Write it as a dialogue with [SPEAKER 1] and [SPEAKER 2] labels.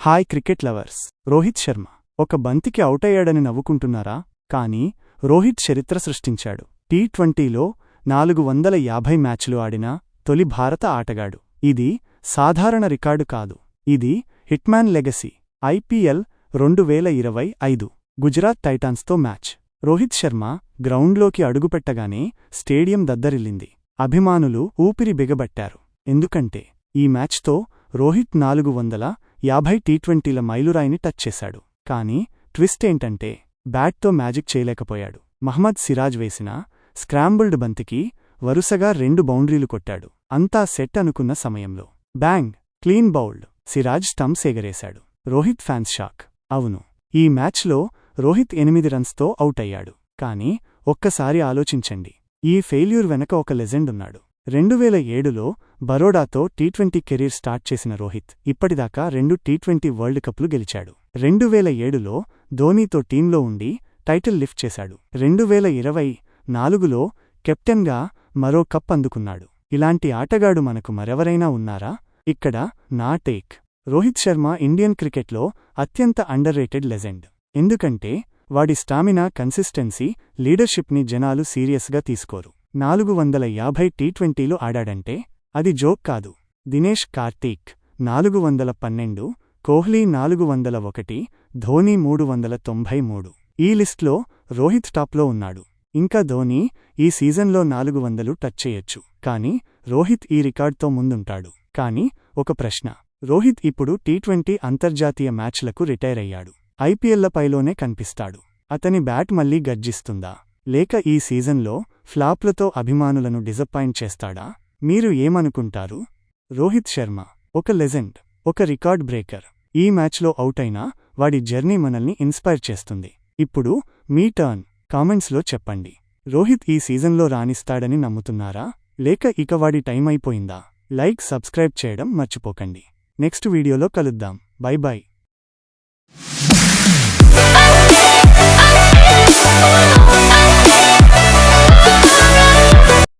[SPEAKER 1] Hi cricket lovers. Rohit Sharma ఒక బంతికి అవుటయ్యాడని నవ్వుకుంటున్నారా? కానీ రోహిత్ చరిత్ర సృష్టించాడు. టీ20లో 450 మ్యాచ్లు ఆడిన తొలి భారత ఆటగాడు. ఇది సాధారణ రికార్డు కాదు, ఇది హిట్మ్యాన్ లెగసీ. ఐపీఎల్ 2025 గుజరాత్ టైటాన్స్తో మ్యాచ్. రోహిత్ శర్మ గ్రౌండ్లోకి అడుగుపెట్టగానే స్టేడియం దద్దరిల్లింది. అభిమానులు ఊపిరి బిగబట్టారు. ఎందుకంటే ఈ మ్యాచ్తో రోహిత్ 450 టీ20ల మైలురాయిని టచ్ చేశాడు. కానీ ట్విస్ట్ ఏంటంటే బ్యాట్తో మ్యాజిక్ చేయలేకపోయాడు. మహ్మద్ సిరాజ్ వేసిన స్క్రాంబుల్డ్ బంతికి వరుసగా 2 బౌండరీలు కొట్టాడు. అంతా సెట్ అనుకున్న సమయంలో bang, clean bowled. Siraj stumps ఎగరేశాడు. Rohit fans shock. అవును, ఈ మ్యాచ్లో రోహిత్ 8 రన్స్తో అవుట్ అయ్యాడు. కానీ ఒక్కసారి ఆలోచించండి, ఈ ఫెయిల్యూర్ వెనక ఒక లెజెండ్ ఉన్నాడు. 2007లో బరోడాతో టీ20 కెరీర్ స్టార్ట్ చేసిన రోహిత్ ఇప్పటిదాకా 2 టీ20 వరల్డ్ కప్లు గెలిచాడు. 2007లో ధోనీతో టీంలో ఉండి టైటిల్ లిఫ్ట్ చేశాడు. 2024లో కెప్టెన్గా మరో కప్ అందుకున్నాడు. ఇలాంటి ఆటగాడు మనకు మరెవరైనా ఉన్నారా? ఇక్కడ నా టేక్. రోహిత్ శర్మ ఇండియన్ క్రికెట్లో అత్యంత అండర్రేటెడ్ లెజెండ్. ఎందుకంటే వాడి స్టామినా, కన్సిస్టెన్సీ, లీడర్షిప్ని జనాలు సీరియస్గా తీసుకోరు. 450 టీ20లు ఆడాడంటే అది జోక్ కాదు. దినేష్ కార్తీక్ 412, కోహ్లీ 401, ధోనీ 393. ఈ లిస్ట్లో రోహిత్ టాప్లో ఉన్నాడు. ఇంకా ధోనీ ఈ సీజన్లో 400 టచ్ చేయొచ్చు. కానీ రోహిత్ ఈ రికార్డ్తో ముందుంటాడు. కానీ ఒక ప్రశ్న, రోహిత్ ఇప్పుడు టీ20 అంతర్జాతీయ మ్యాచ్లకు రిటైర్ అయ్యాడు. ఐపీఎల్లపైలోనే కనిపిస్తాడు. అతని బ్యాట్ మళ్లీ గర్జిస్తుందా? లేక ఈ సీజన్లో ఫ్లాప్లతో అభిమానులను డిసప్పాయింట్ చేస్తాడా? మీరు ఏమనుకుంటారు? రోహిత్ శర్మ ఒక లెజెండ్, ఒక రికార్డ్ బ్రేకర్. ఈ మ్యాచ్లో అవుట్ అయినా వాడి జర్నీ మనల్ని ఇన్స్పైర్ చేస్తుంది. ఇప్పుడు మీ టర్న్. కామెంట్స్లో చెప్పండి. రోహిత్ ఈ సీజన్లో రాణిస్తాడని నమ్ముతున్నారా? లేక ఇక వాడి టైం అయిపోయిందా? లైక్, సబ్స్క్రైబ్ చేయడం మర్చిపోకండి. నెక్స్ట్ వీడియోలో కలుద్దాం. By by.